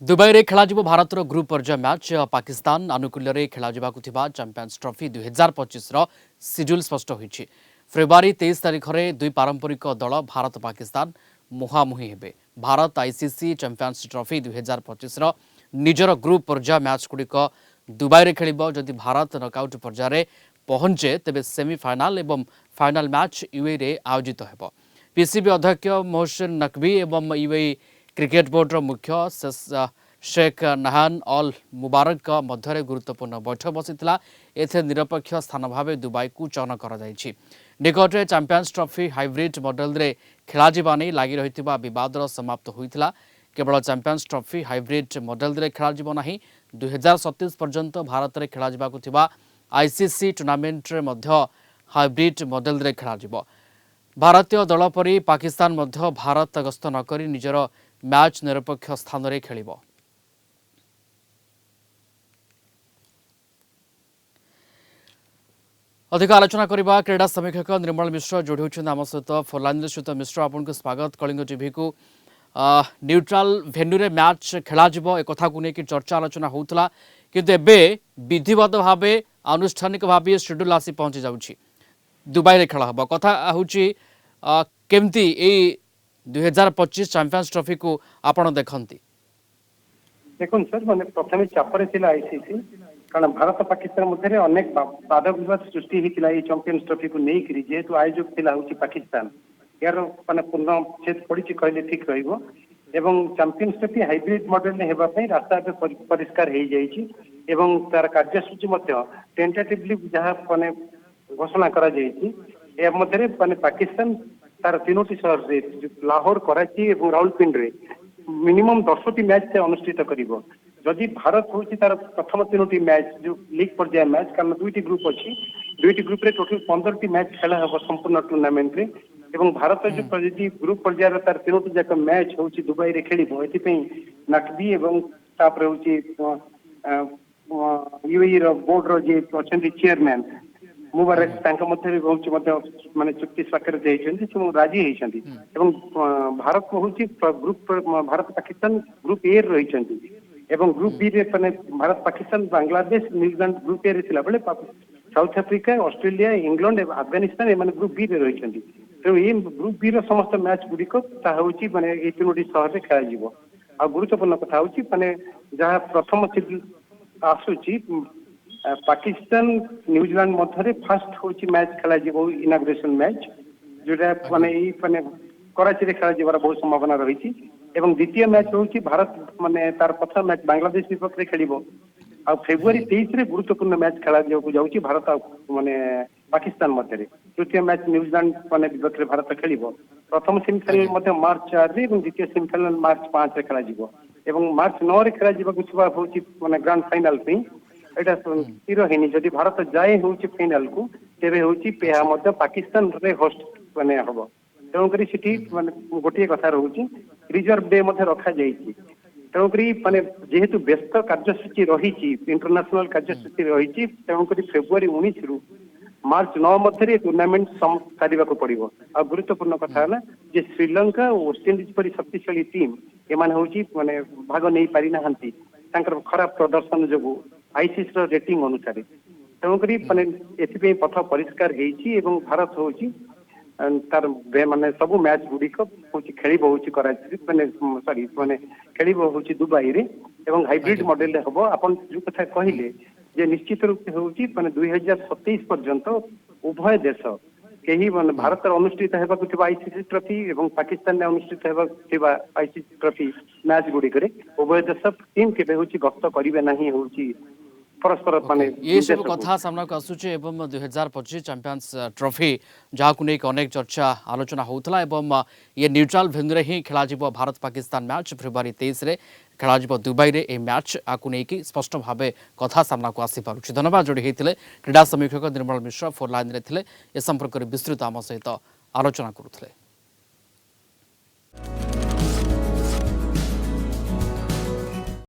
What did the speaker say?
Dubai रे खेला Bharat group पर्याय मैच पाकिस्तान आनुकूल्य रे खेला चैंपियंस ट्रॉफी 2025 शिड्यूल स्पष्ट होईछि। फेब्रुआरी 23 तारिख में दुई पारंपरिक दल भारत पाकिस्तान मुहांमुही हेबे। भारत आईसीसी चैंपियंस ट्रॉफी 2025 निजर ग्रुप पर्याय मैच गुड़िक दुबई रे खेलिबो। जदि भारत नॉकआउट पर्याय पहुंचे तेबे सेमीफाइनाल एवं फाइनाल मैच यूएई रे आयोजित हेबो। पीसीबी अध्यक्ष मोहसिन नकवी एवं यूएई क्रिकेट बोर्ड मुख्य शेख नहान अल मुबारक मध्य गुरुत्वपूर्ण बैठक बसीथिला। एथे निरपेक्ष स्थान भाव दुबई को चयन कर निकटे चैंपियंस ट्रॉफी हाइब्रिड मॉडल रे खेला नहीं लगी रही बद समाप्त होता। केवल चैंपियंस ट्रॉफी हाइब्रिड मॉडल रे खेला नहीं 2027 पर्यंत भारत में खेला आईसीसी टूर्नामेंट रे मध्य हाइब्रिड मॉडल रे खेला। भारतीय दल परी पाकिस्तान मध्य भारत गस्त नक निजर मैच निरपेक्ष स्थान में खेल। अधिक आलोचना करबा क्रीडा समीक्षक निर्मल मिश्र जोड़ी होती आम सहित फोनलाइन स्थित मिश्र आपको स्वागत। कलिंग टीवी को न्यूट्राल भेन्यू रे मैच खेला एक कथा को लेकिन चर्चा आलोचना होता किंतु एबे विधिवत भाव आनुष्ठानिक भाव शेड्यूल आसी पहुंची जाउछि। दुबई रे खेला हबो कथा होची केमती ए 2025 चैंपियंस ट्रॉफी को आपण देखंती। देखुन सर माने प्रथमे चापरे थिला आईसीसी कारण भारत पाकिस्तान मध्य अनेक वाद विवाद सृष्टि होता है चैंपियंस ट्रॉफी को नहीं करी जेहेतु आयोजक थिला होची पाकिस्तान यार माने पूर्ण छेद पड़ी कहले ठीक रहिबो एवं चैंपियंस ट्रॉफी हाइब्रिड मॉडल ने हेबा पई रास्ता पे परिष्कार हो जाइछि एवं तार कार्यसूची मध्य टेंटेटिवली जहां माने घोषणा करा जाइछि ए मध्य माने पाकिस्तान तार तीनोटी शहर रे लाहौर कराची और रावलपिंडी मिनिमम 10टी मैच से अनुष्ठित करिवो। जदि भारत होची तार प्रथम तीनोटी मैच जो लीग पर्याय मैच कारण दुईटी ग्रुप अछि दुईटी ग्रुप रे टोटल 15टी मैच खेला हबो संपूर्ण टूर्नामेंट रे एवं भारत जो यदि ग्रुप पर्याय तार तीनोटी जाक मैच होची दुबई रे खेलिबो एथि पई नकवी एवं तापर होची यूएई रो बोर्ड रो जे अछंती चेयरमैन मुबारक तांका मध्य होची मध्य माने चुक्ति स्वाक्षर देइछन्ती से राजी हेइछन्ती एवं भारत को होची group Bharat Pakistan group A रहिछन्ती एवं ग्रुप बी रे माने Bharat Pakistan Bangladesh New Zealand group A रे थिला बेले साउथ अफ्रीका ऑस्ट्रेलिया इंग्लैंड एवं अफगानिस्तान ए माने ग्रुप बी रे रहिछन्ती। तो ये ग्रुप बी रो समस्त मैच गुडिको ता होची माने ए तीनोटी शहर रे खेला जिवो। आ गुरुत्वपूर्ण कथा होची माने जहां प्रथम आसुची पाकिस्तान न्यूजीलैंड मध्य फास्ट होची मैच खेला जीवो इनाग्रेशन मैच जोटा माने ई माने कराची रे खेला जीवार बहुत संभावना रही एवं द्वितीय मैच होची भारत माने तार प्रथम मैच बांग्लादेश विपक्ष रे खेलिबो आ फेब्रुआरी 23 रे गुरुत्वपूर्ण मैच खेला जीवो जाउची भारत माने पाकिस्तान मध्य रे। तृतीय मैच न्यूजीलैंड माने विपक्ष रे भारत खेलिबो। प्रथम सेमीफाइनल मध्य मार्च 4 रे एवं द्वितीय सेमीफाइनल मार्च 5 रे खेला जीवो एवं मार्च 9 रे खेला जीवो कुछ होची माने ग्रैंड फाइनल पे एटा स्थिर हेनी जदि भारत जाए होची फाइनल को तेरे होची पेहा मध्य पाकिस्तान रे होस्ट माने हबो। तेणुकरी सिटी माने गोटे कथा रोची रिजर्व डे मध्य रखा जाइछि तेणुकरी माने जेहेतु व्यस्त कार्यसूची रही इंटरनेशनल कार्यसूची रही तेणुकरी फेब्रुआरी 19 रु मार्च 9 मध्य टूर्नामेंट सारिबा को पड़िबो। आ गुरुत्वपूर्ण कथा है जे श्रीलंका और वेस्ट इंडीज परी शक्तिशाली टीम एमान होची माने भाग नहीं पारि नाहंती तांकर खराब प्रदर्शन जोगु आईसीसी रो रेटिंग अनुसार तेणुकरी माने एथि पथ परिष्कार हेइछि एवं भारत होची तार माने सब मैच गुडिक होची खेलिबो होची कराची माने सॉरी माने खेलिबो होची दुबई रे एवं हाइब्रिड मॉडल रे हबो। अपन जो कथा कहिले जे निश्चित रूप से होची माने 2027 पर्यंत उभय देश केही माने भारत अनुष्ठित हेबा कुथिबा आईसीसी ट्रॉफी एवं पाकिस्तान ने अनुष्ठित हेबा कुथिबा आईसीसी ट्रॉफी मैच गुडी करे उभय देश टीम केबे होची गस्त करिवे नाही होची परस्पर माने ये सब कथा सामना को आसुचे एवं 2025 चैंपियंस ट्रॉफी जहाँ को लेकर अनेक चर्चा आलोचना होता एवं ये न्यूट्राल भेन्यू रे ही खेला जीवो भारत पाकिस्तान मैच फेब्रुआरी 23 रे खेला जीवो दुबई रे ए मैच आकु लेकिन स्पष्ट भाव कथा सामना को आसी पारुछि। धन्यवाद जोड़ी होते क्रीडा समीक्षक निर्मल मिश्र फोन लाइन रे थिले ए संपर्क में विस्तृत आम सहित आलोचना करुथिले।